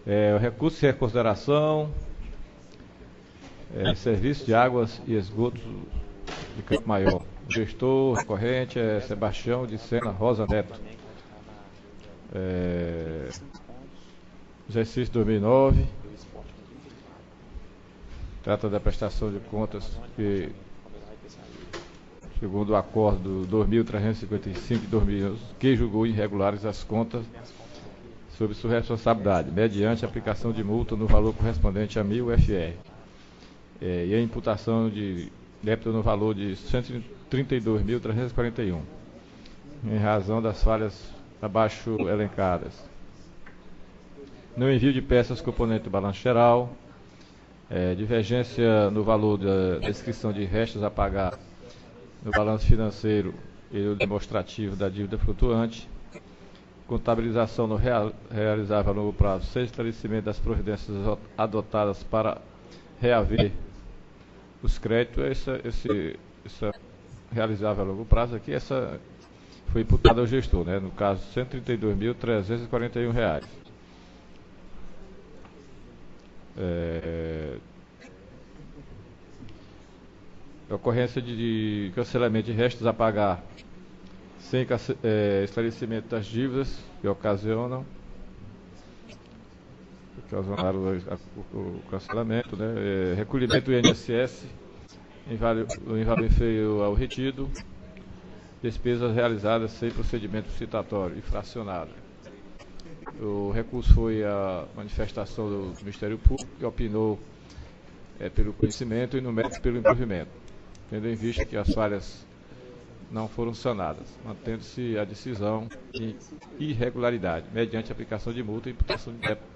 O recurso de reconsideração, serviço de águas e esgotos de Campo Maior. O gestor recorrente é Sebastião de Sena Rosa Neto. Exercício 2009. Trata da prestação de contas que, segundo o acordo 2355 de 2011, que julgou irregulares as contas sob sua responsabilidade, mediante aplicação de multa no valor correspondente a 1.000 FR. E a imputação de débito no valor de 132.341, em razão das falhas abaixo elencadas. No envio de peças componente do balanço geral, divergência no valor da descrição de restos a pagar no balanço financeiro e no demonstrativo da dívida flutuante, contabilização no realizável a longo prazo, sem esclarecimento das providências adotadas para reaver os créditos. Essa realizável a longo prazo aqui, essa foi imputada ao gestor, né? No caso, R$ 132.341. Ocorrência de cancelamento de restos a pagar sem esclarecimento das dívidas que ocasionaram o cancelamento, né? Recolhimento do INSS em valor inferior ao retido, despesas realizadas sem procedimento citatório e fracionado. O recurso foi a manifestação do Ministério Público, que opinou pelo conhecimento e no mérito pelo improvimento, tendo em vista que as falhas não foram sanadas, mantendo-se a decisão de irregularidade, mediante aplicação de multa e imputação de débito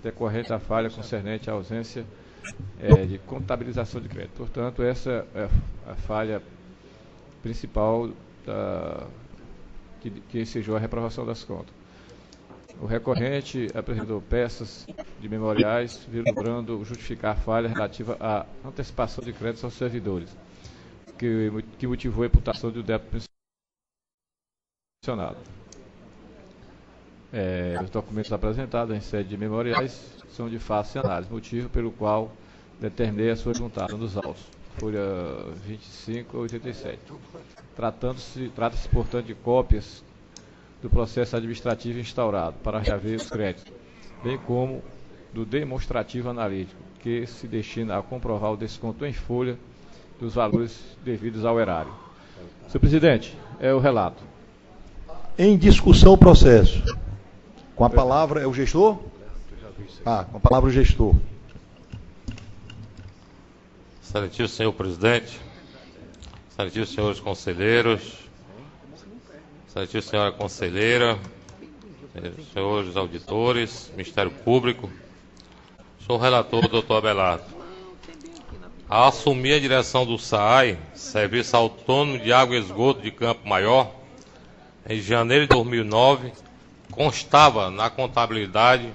decorrente da falha concernente à ausência de contabilização de crédito. Portanto, essa é a falha principal que ensejou a reprovação das contas. O recorrente apresentou peças de memoriais, vislumbrando justificar a falha relativa à antecipação de créditos aos servidores, que motivou a imputação do débito mencionado. Os documentos apresentados em sede de memoriais são de fácil análise, motivo pelo qual determinei a sua juntada nos autos, folha 25 a 87. Trata-se, portanto, de cópias do processo administrativo instaurado para reaver os créditos, bem como do demonstrativo analítico, que se destina a comprovar o desconto em folha dos valores devidos ao erário. Senhor presidente, é o relato. Em discussão o processo. Com a palavra, é o gestor? Com a palavra o gestor. Excelentíssimo senhor presidente, excelentíssimos senhores conselheiros, excelentíssima senhora conselheira, senhores auditores, Ministério Público, sou o relator, doutor Abelardo. Ao assumir a direção do SAAI, Serviço Autônomo de Água e Esgoto de Campo Maior, em janeiro de 2009, constava na contabilidade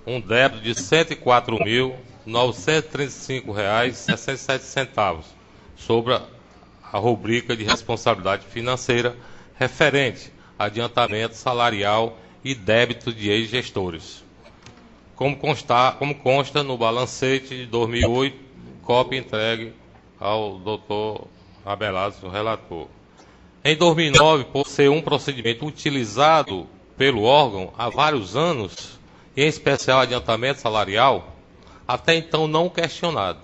um débito de R$ 104.935,67 sobre a rubrica de responsabilidade financeira referente a adiantamento salarial e débito de ex-gestores. Como consta no balancete de 2008, cópia entregue ao doutor Abelardo, relator. Em 2009, por ser um procedimento utilizado pelo órgão há vários anos, e em especial adiantamento salarial, até então não questionado.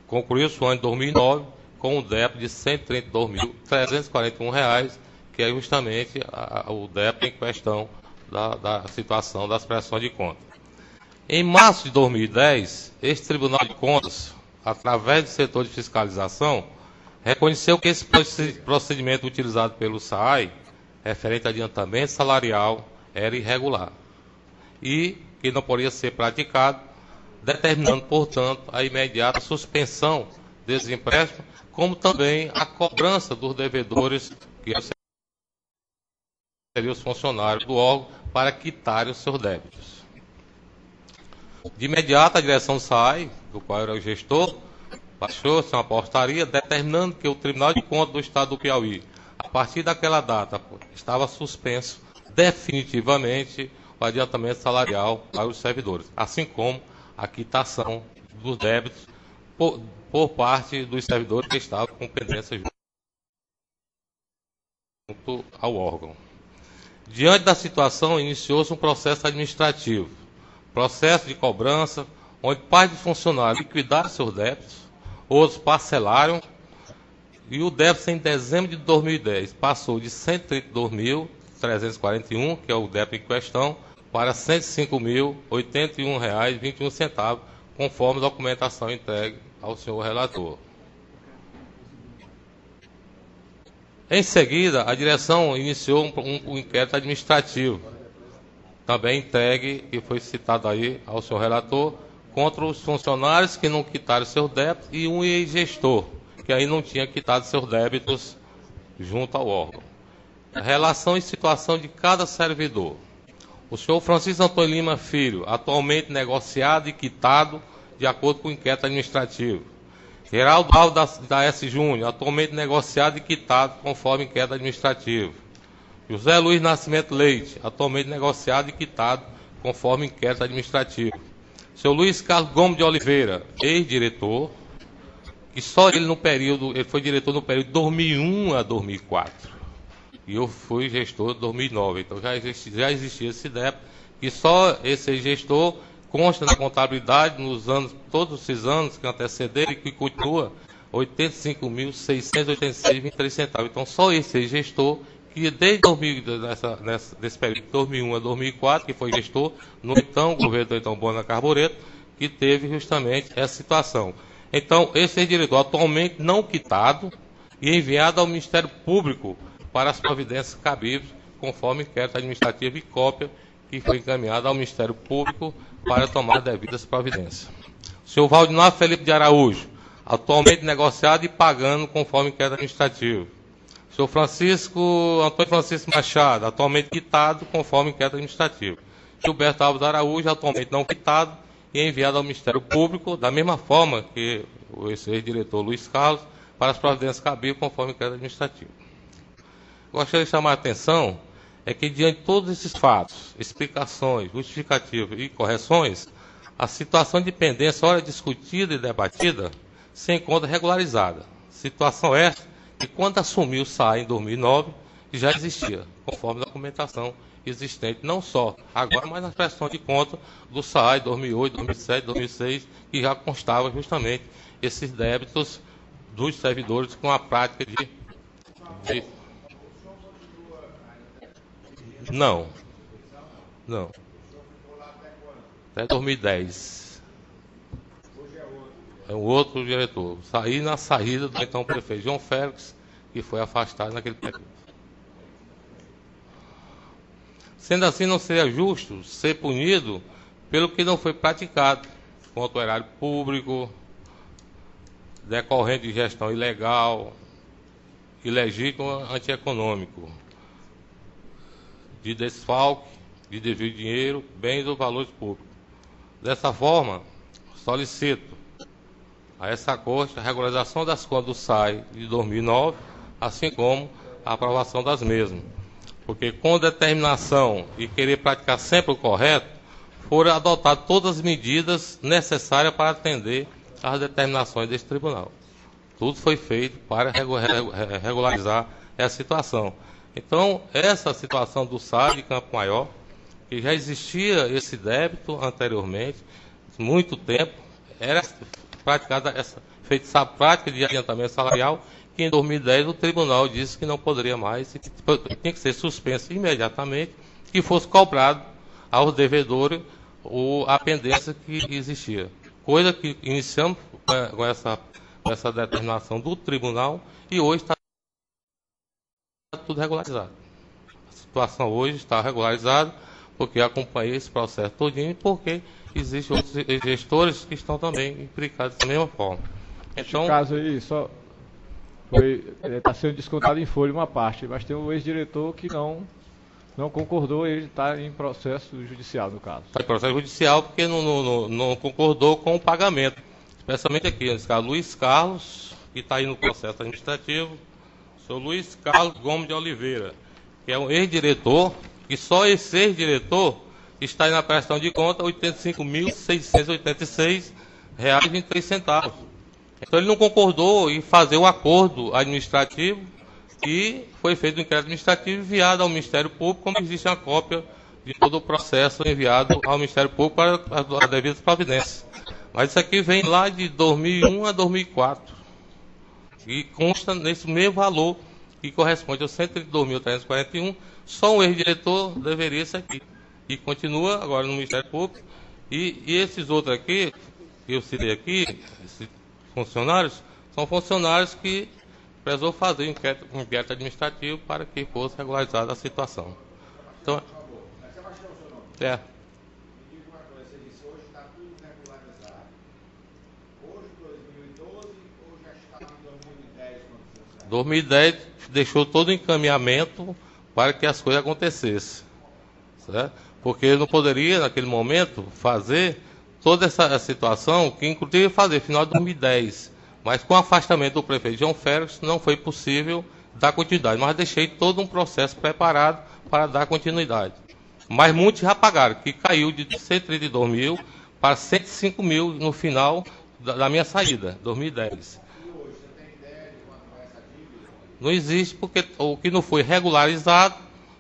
Concluiu-se o ano de 2009 com um débito de R$ 132.341, que é justamente o débito em questão da situação das prestações de contas. Em março de 2010, este Tribunal de Contas, através do setor de fiscalização, reconheceu que esse procedimento utilizado pelo SAAI, referente a adiantamento salarial, era irregular e que não poderia ser praticado, determinando, portanto, a imediata suspensão desses empréstimos, como também a cobrança dos devedores, que seriam os funcionários do órgão, para quitarem os seus débitos. De imediato, a direção do SAAI, do qual era o gestor, baixou-se uma portaria determinando que o Tribunal de Contas do Estado do Piauí, a partir daquela data, estava suspenso definitivamente para adiantamento salarial para os servidores, assim como a quitação dos débitos por parte dos servidores que estavam com pendência junto ao órgão. Diante da situação, iniciou-se um processo administrativo, processo de cobrança, onde parte dos funcionários liquidaram seus débitos, outros parcelaram, e o débito em dezembro de 2010 passou de R$ 132.341, que é o débito em questão, para R$ 105.081,21, conforme a documentação entregue ao senhor relator. Em seguida, a direção iniciou um inquérito administrativo, também entregue, e foi citado aí ao senhor relator, contra os funcionários que não quitaram seus débitos e um ex-gestor, que aí não tinha quitado seus débitos junto ao órgão. A relação e situação de cada servidor. O senhor Francisco Antônio Lima Filho, atualmente negociado e quitado de acordo com o inquérito administrativo. Geraldo Alves da S. Júnior, atualmente negociado e quitado conforme inquérito administrativo. José Luiz Nascimento Leite, atualmente negociado e quitado conforme inquérito administrativo. Seu Luiz Carlos Gomes de Oliveira, ex-diretor, que só ele foi diretor no período de 2001 a 2004. E eu fui gestor de 2009. Então já existia esse débito, e só esse gestor consta na contabilidade nos anos, todos esses anos que antecederam e que continua R$ 85.686,23. Então só esse gestor que desde desse período de 2001 a 2004, que foi gestor no então governo do então Bona Carbureto, que teve justamente essa situação. Então, esse diretor atualmente não quitado e enviado ao Ministério Público para as providências cabíveis, conforme inquérito administrativo e cópia que foi encaminhada ao Ministério Público para tomar devidas providências. O senhor Valdemar Felipe de Araújo, atualmente negociado e pagando conforme inquérito administrativo. O senhor Antônio Francisco Machado, atualmente quitado conforme inquérito administrativo. Gilberto Alves de Araújo, atualmente não quitado e enviado ao Ministério Público, da mesma forma que o ex-diretor Luiz Carlos, para as providências cabíveis conforme inquérito administrativo. Gostaria de chamar a atenção é que, diante de todos esses fatos, explicações, justificativas e correções, a situação de pendência, ora discutida e debatida, se encontra regularizada. Situação esta que, quando assumiu o SAI em 2009, já existia, conforme a documentação existente, não só agora, mas nas prestações de conta do SAI 2008, 2007, 2006, que já constava justamente esses débitos dos servidores com a prática de... Não. Até 2010. É um outro diretor. Saí na saída do então prefeito João Félix, que foi afastado naquele período. Sendo assim, não seria justo ser punido pelo que não foi praticado contra o erário público, decorrente de gestão ilegal, ilegítimo, antieconômico, de desfalque, de desvio de dinheiro, bens ou valores públicos. Dessa forma, solicito a essa Corte a regularização das contas do SAI de 2009, assim como a aprovação das mesmas. Porque com determinação e querer praticar sempre o correto, foram adotadas todas as medidas necessárias para atender às determinações deste tribunal. Tudo foi feito para regularizar essa situação. Então, essa situação do SAI de Campo Maior, que já existia esse débito anteriormente, muito tempo, era praticada feita essa prática de adiantamento salarial, que em 2010 o tribunal disse que não poderia mais, e que tinha que ser suspenso imediatamente, que fosse cobrado aos devedores a pendência que existia. Coisa que iniciamos com essa determinação do tribunal, e hoje está tudo regularizado. A situação hoje está regularizada, porque acompanhei esse processo todinho, porque existem outros gestores que estão também implicados da mesma forma. Então, esse caso aí só está sendo descontado em folha uma parte, mas tem o ex-diretor que não concordou, ele está em processo judicial no caso. Está em processo judicial porque não concordou com o pagamento. Especialmente aqui, nesse caso, Luiz Carlos, que está aí no processo administrativo, o senhor Luiz Carlos Gomes de Oliveira, que é um ex-diretor, que só esse ex-diretor está aí na prestação de conta R$ 85.686,23. Então ele não concordou em fazer o acordo administrativo e foi feito um inquérito administrativo enviado ao Ministério Público, como existe uma cópia de todo o processo enviado ao Ministério Público para as devidas providências. Mas isso aqui vem lá de 2001 a 2004 e consta nesse mesmo valor que corresponde aos 132.341, só um ex-diretor deveria isso aqui. E continua agora no Ministério Público. E esses outros aqui, que eu citei aqui, esses funcionários, são funcionários que precisou fazer um inquérito administrativo para que fosse regularizada a situação. Então, é. 2010 deixou todo o encaminhamento para que as coisas acontecessem, certo? Porque ele não poderia, naquele momento, fazer toda essa situação, que inclusive fazer final de 2010, mas com o afastamento do prefeito João Félix não foi possível dar continuidade, mas deixei todo um processo preparado para dar continuidade. Mas muitos já pagaram, que caiu de 132 mil para 105 mil no final da minha saída, 2010. Não existe, porque o que não foi regularizado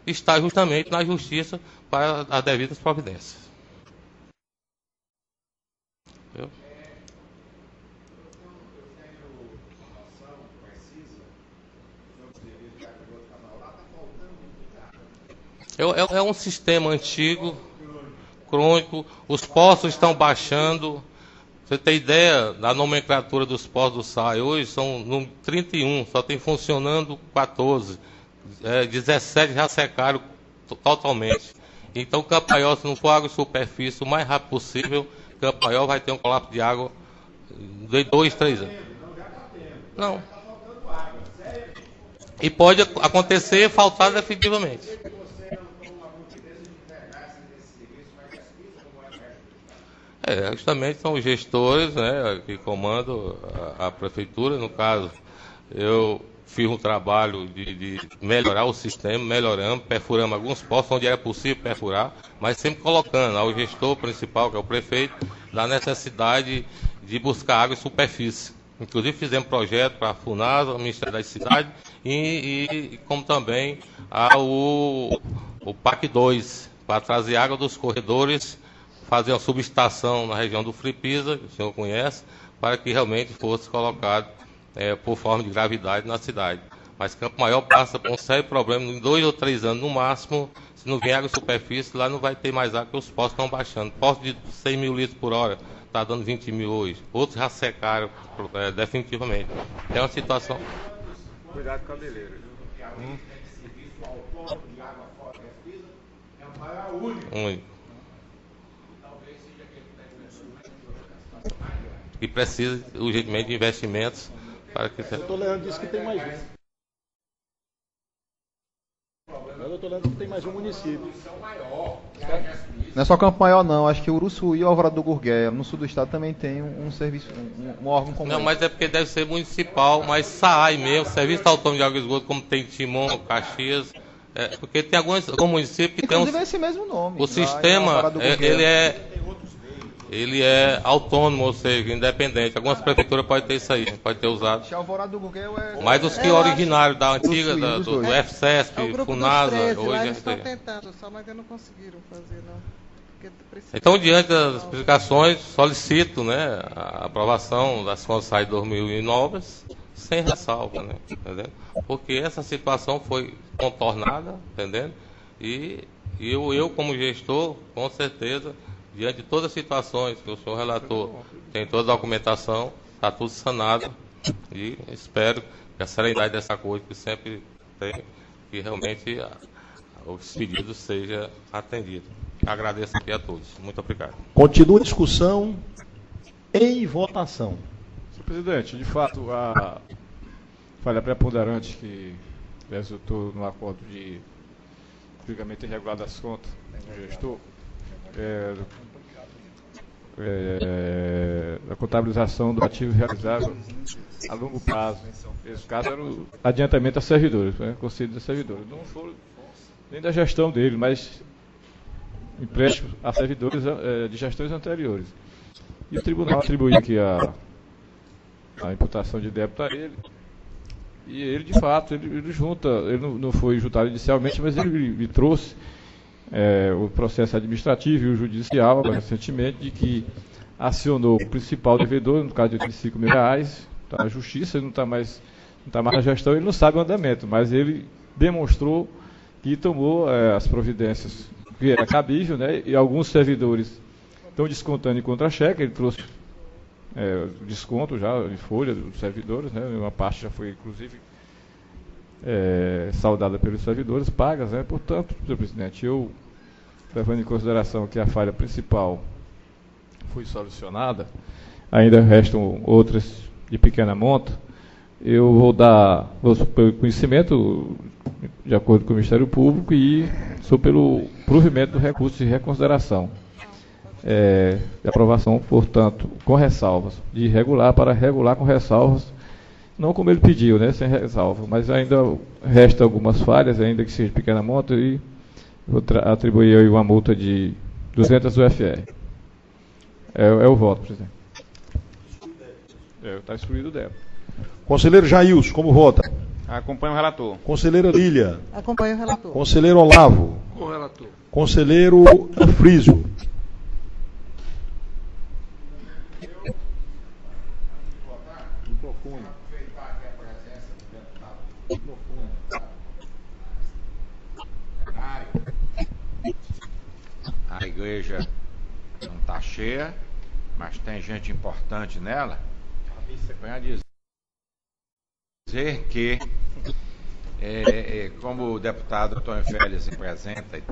está justamente na justiça para as devidas providências. Eu? É um sistema antigo, crônico, os postos estão baixando. Você tem ideia, da nomenclatura dos postos do SAI hoje são no 31, só tem funcionando 14, 17 já secaram totalmente. Então Campo-Maior, se não for água de superfície o mais rápido possível, Campo-Maior vai ter um colapso de água de 2, 3 anos. Não. E pode acontecer faltar definitivamente. Justamente são os gestores, né, que comandam a prefeitura. No caso, eu fiz um trabalho de melhorar o sistema, melhoramos, perfuramos alguns postos onde era possível perfurar, mas sempre colocando ao gestor principal, que é o prefeito, da necessidade de buscar água em superfície. Inclusive fizemos projeto para a FUNASA, o Ministério das Cidades, e como também o PAC 2, para trazer água dos corredores, fazer uma subestação na região do Fripisa, que o senhor conhece, para que realmente fosse colocado por forma de gravidade na cidade. Mas Campo-Maior passa por um sério problema, em 2 ou 3 anos no máximo, se não vier água em superfície, lá não vai ter mais água, porque os postos estão baixando. Posto de 100 mil litros por hora está dando 20 mil hoje. Outros já secaram definitivamente. É uma situação... Cuidado com a cabeleira. Único. E precisa urgentemente de investimentos para que... O doutor Leandro disse que tem mais um. O doutor Leandro disse que tem mais um município. Não é só Campo-Maior não, acho que Uruçuí e Alvorada do Gurgueia, no sul do estado também tem um serviço, um órgão como Não, esse. mas é porque deve ser municipal, mas SAAI mesmo, Serviço Autônomo de Água e Esgoto, como tem Timon, Caxias, porque tem alguns municípios que inclusive tem esse mesmo nome. O sistema, ele é autônomo, ou seja, independente. Algumas prefeituras podem ter isso aí, pode ter usado. Alvorada do Gurgueia Mas os que originários da antiga, do dois. FCESP, FUNASA, hoje eles estão tentando, só mas ainda não conseguiram fazer, não. Então, diante das explicações, solicito, né, a aprovação das contas SAI 2009 sem ressalva, né, entendeu? Porque essa situação foi contornada, entendendo? E eu como gestor, com certeza, diante de todas as situações que o senhor relatou, tem toda a documentação, está tudo sanado e espero que a serenidade dessa coisa que sempre tem, que realmente os pedidos sejam atendidos. Agradeço aqui a todos. Muito obrigado. Continua a discussão em votação. Senhor presidente, de fato, a falha preponderante que resultou no acordo de julgamento irregular das contas do gestor, a contabilização do ativo realizável a longo prazo. Esse caso era o adiantamento a servidores, né, concedido a servidores. Não foi nem da gestão dele, mas empréstimos a servidores de gestões anteriores. E o tribunal atribuiu aqui a imputação de débito a ele. E ele, de fato, ele junta, ele não foi juntado inicialmente, mas ele trouxe o processo administrativo e o judicial, agora, recentemente, de que acionou o principal devedor, no caso de R$85 mil, está na justiça, ele não está mais na gestão, ele não sabe o andamento, mas ele demonstrou que tomou as providências que era cabível, né, e alguns servidores estão descontando em contra-cheque, ele trouxe desconto já em folha dos servidores, né, uma parte já foi, inclusive, saudada pelos servidores, pagas, né, portanto, senhor presidente, eu, levando em consideração que a falha principal foi solucionada, ainda restam outras de pequena monta, eu vou pelo conhecimento, de acordo com o Ministério Público, e sou pelo provimento do recurso de reconsideração. De aprovação, portanto, com ressalvas, de irregular para regular com ressalvas, não como ele pediu, né, sem ressalva, mas ainda resta algumas falhas, ainda que seja de pequena monta, e vou atribuir aí uma multa de 200 UFR. É o voto, presidente. Está excluído o débito. Conselheiro Jailson, como vota? Acompanho o relator. Conselheira Lília. Acompanho o relator. Conselheiro Olavo. Com o relator. Conselheiro Frísio. A igreja não está cheia, mas tem gente importante nela. Para dizer que, como o deputado Antônio Félix representa e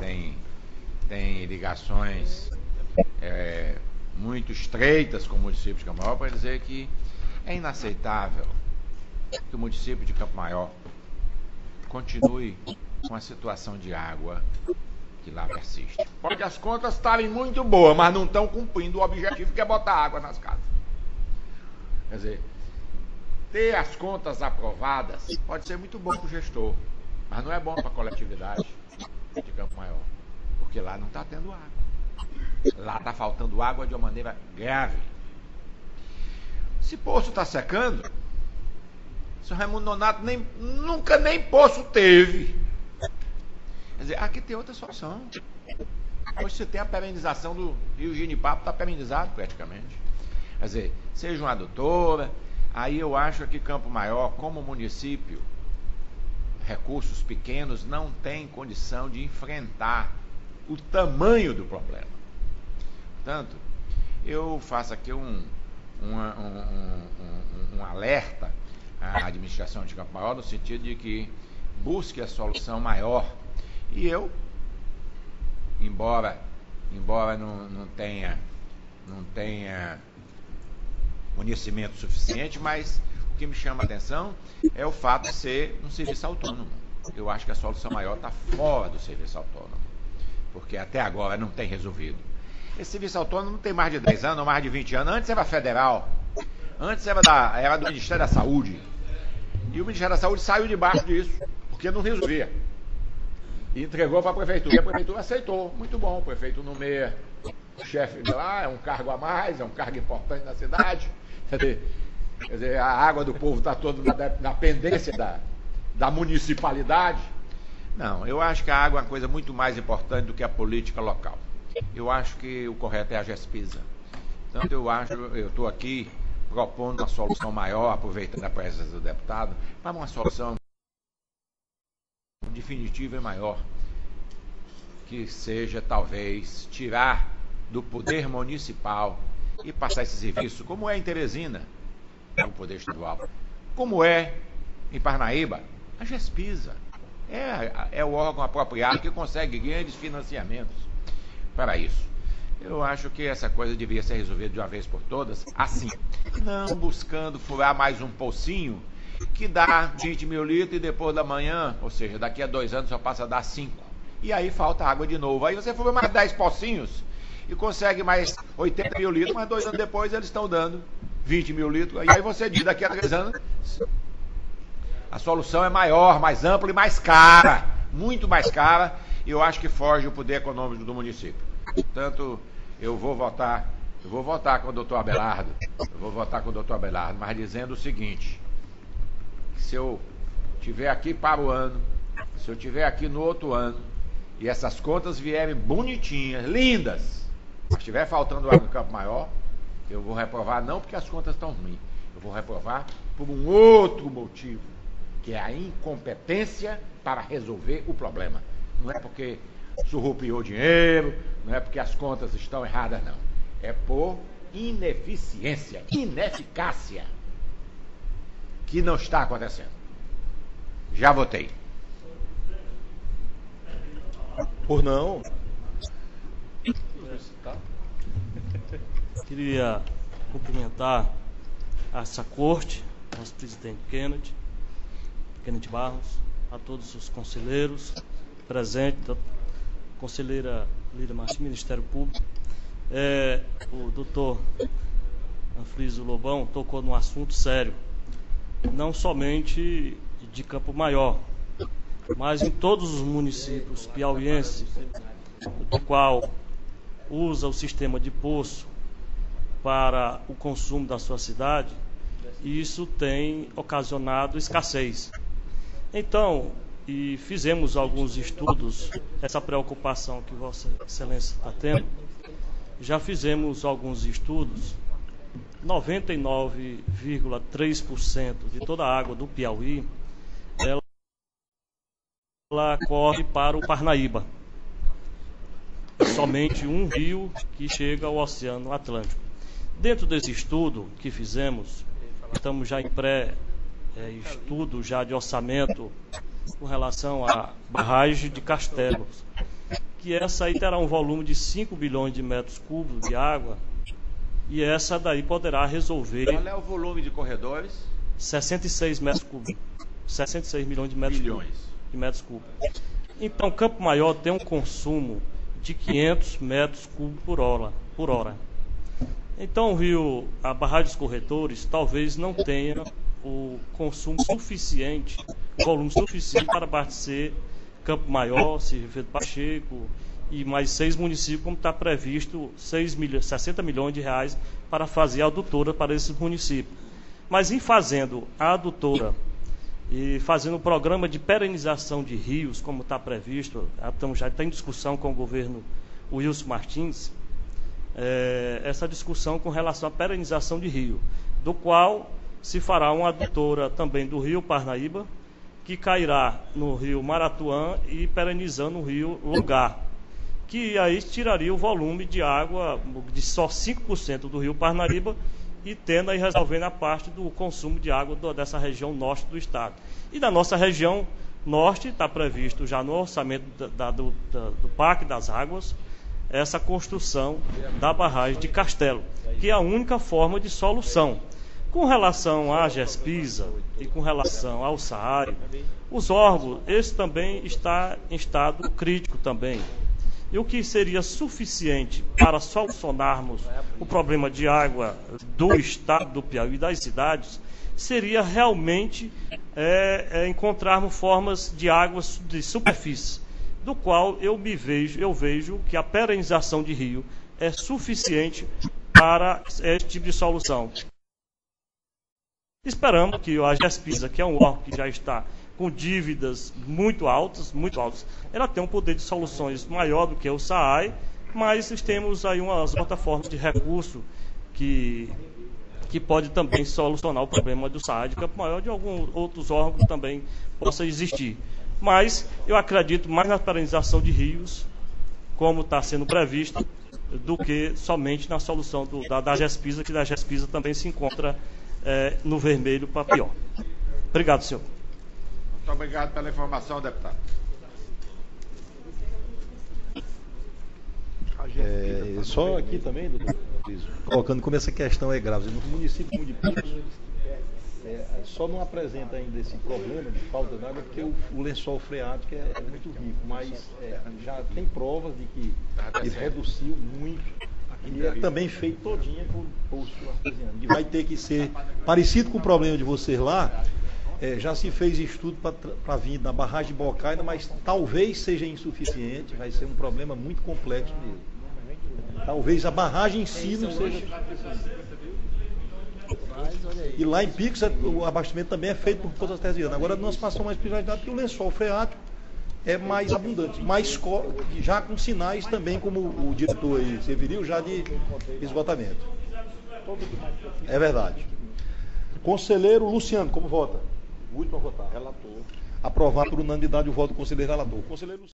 tem ligações muito estreitas com o município de Campo Maior, para dizer que é inaceitável que o município de Campo Maior continue com a situação de água que lá persiste. Pode as contas estarem muito boas, mas não estão cumprindo o objetivo que é botar água nas casas. Quer dizer, ter as contas aprovadas pode ser muito bom para o gestor, mas não é bom para a coletividade de Campo Maior, porque lá não está tendo água. Lá está faltando água de uma maneira grave. Esse poço está secando. São Raimundo Nonato nunca nem poço teve. Quer dizer, aqui tem outra solução. Hoje você tem a perenização do Rio Ginipapo, está perenizado praticamente. Quer dizer, seja uma adutora, aí eu acho que Campo Maior, como município, recursos pequenos, não tem condição de enfrentar o tamanho do problema. Portanto, eu faço aqui um alerta à administração de Campo Maior, no sentido de que busque a solução maior. E eu, embora não tenha conhecimento suficiente, mas o que me chama a atenção é o fato de ser um serviço autônomo. Eu acho que a solução maior está fora do serviço autônomo, porque até agora não tem resolvido. Esse serviço autônomo tem mais de 10 anos, ou mais de 20 anos. Antes era federal, antes era do Ministério da Saúde. E o Ministério da Saúde saiu debaixo disso, porque não resolvia. E entregou para a prefeitura. E a prefeitura aceitou. Muito bom, o prefeito nomeia o chefe de lá, é um cargo a mais, é um cargo importante na cidade. Quer dizer, a água do povo está toda na pendência da municipalidade. Não, eu acho que a água é uma coisa muito mais importante do que a política local. Eu acho que o correto é a GESPISA. Portanto, eu estou aqui propondo uma solução maior, aproveitando a presença do deputado, para uma solução definitiva e maior, que seja, talvez, tirar do poder municipal e passar esse serviço, como é em Teresina, no poder estadual, como é em Parnaíba, a GESPISA. É o órgão apropriado que consegue grandes financiamentos para isso. Eu acho que essa coisa devia ser resolvida de uma vez por todas, assim, não buscando furar mais um pocinho que dá 20 mil litros e depois da manhã, ou seja, daqui a 2 anos só passa a dar 5. E aí falta água de novo. Aí você fura mais 10 pocinhos e consegue mais 80 mil litros, mas 2 anos depois eles estão dando 20 mil litros. E aí você diz, daqui a 3 anos, a solução é maior, mais ampla e mais cara, muito mais cara, e eu acho que foge o poder econômico do município. Portanto, eu vou votar com o doutor Abelardo, mas dizendo o seguinte, que se eu estiver aqui para o ano, se eu estiver aqui no outro ano, e essas contas vierem bonitinhas, lindas, mas estiver faltando água no Campo Maior, eu vou reprovar não porque as contas estão ruins, eu vou reprovar por um outro motivo, que é a incompetência para resolver o problema. Não é porque surrupiou dinheiro, não é porque as contas estão erradas, não. É por ineficiência, ineficácia, que não está acontecendo. Já votei. Por não. Queria cumprimentar essa corte, nosso presidente Kennedy Barros, a todos os conselheiros presentes, a conselheira Lídia Martins, Ministério Público. O doutor Anfriso Lobão tocou num assunto sério, não somente de Campo Maior, mas em todos os municípios piauienses, do qual usa o sistema de poço para o consumo da sua cidade, e isso tem ocasionado escassez. Então, e fizemos alguns estudos, essa preocupação que Vossa Excelência está tendo, já fizemos alguns estudos, 99,3% de toda a água do Piauí, ela corre para o Parnaíba. Somente um rio que chega ao Oceano Atlântico. Dentro desse estudo que fizemos, estamos já em pré-estudo já de orçamento com relação à barragem de Castelos, que essa aí terá um volume de 5 bilhões de metros cúbicos de água, e essa daí poderá resolver... Qual é o volume de corredores? 66 metros cúbicos. 66 milhões de metros cúbicos. Então, Campo Maior tem um consumo de 500 metros cúbicos por hora. Então, a barragem dos corretores talvez não tenha o consumo suficiente, o volume suficiente para abastecer Campo Maior, Silveira do Pacheco e mais 6 municípios, como está previsto 60 milhões de reais para fazer a adutora para esses municípios. Mas em fazendo a adutora e fazendo o programa de perenização de rios, como está previsto, já está em discussão com o governo Wilson Martins, essa discussão com relação à perenização de rio, do qual se fará uma adutora também do rio Parnaíba, que cairá no rio Maratuã e perenizando o rio Lugar, que aí tiraria o volume de água de só 5% do rio Parnaíba e tendo aí resolvendo a parte do consumo de água dessa região norte do estado. E da nossa região norte está previsto já no orçamento do Parque das Águas essa construção da barragem de Castelo, que é a única forma de solução. Com relação à GESPISA e com relação ao SAARI, os órgãos, esse também está em estado crítico também. E o que seria suficiente para solucionarmos o problema de água do estado do Piauí e das cidades, seria realmente encontrarmos formas de águas de superfície, do qual eu vejo que a perenização de rio é suficiente para esse tipo de solução. Esperamos que a GESPISA, que é um órgão que já está com dívidas muito altas, ela tem um poder de soluções maior do que o SAAI, mas temos aí umas outras formas de recurso que pode também solucionar o problema do SAAI de Campo Maior, de alguns outros órgãos também possa existir. Mas eu acredito mais na perenização de rios, como está sendo previsto, do que somente na solução da GESPISA, que da GESPISA também se encontra no vermelho para pior. Obrigado, senhor. Muito obrigado pela informação, deputado. Só aqui também, doutor, colocando como essa questão é grave. No município de Picos, só não apresenta ainda esse problema de falta de água porque o lençol freático é muito rico, mas já tem provas de que ele reduziu muito. E é também feito todinha por poço artesiano. E vai ter que ser parecido com o problema de vocês lá. Já se fez estudo para vir da barragem de Bocaina, mas talvez seja insuficiente, vai ser um problema muito complexo mesmo. Talvez a barragem em si não seja. E lá em Picos o abastecimento também é feito por poças artesianas. Agora, numa situação mais privilegiada, porque o lençol freático é mais abundante, já com sinais também, como o diretor aí referiu, já de esgotamento. É verdade. Conselheiro Luciano, como vota? O último a votar. Relator. Aprovado por unanimidade o voto do conselheiro relator. Conselheiro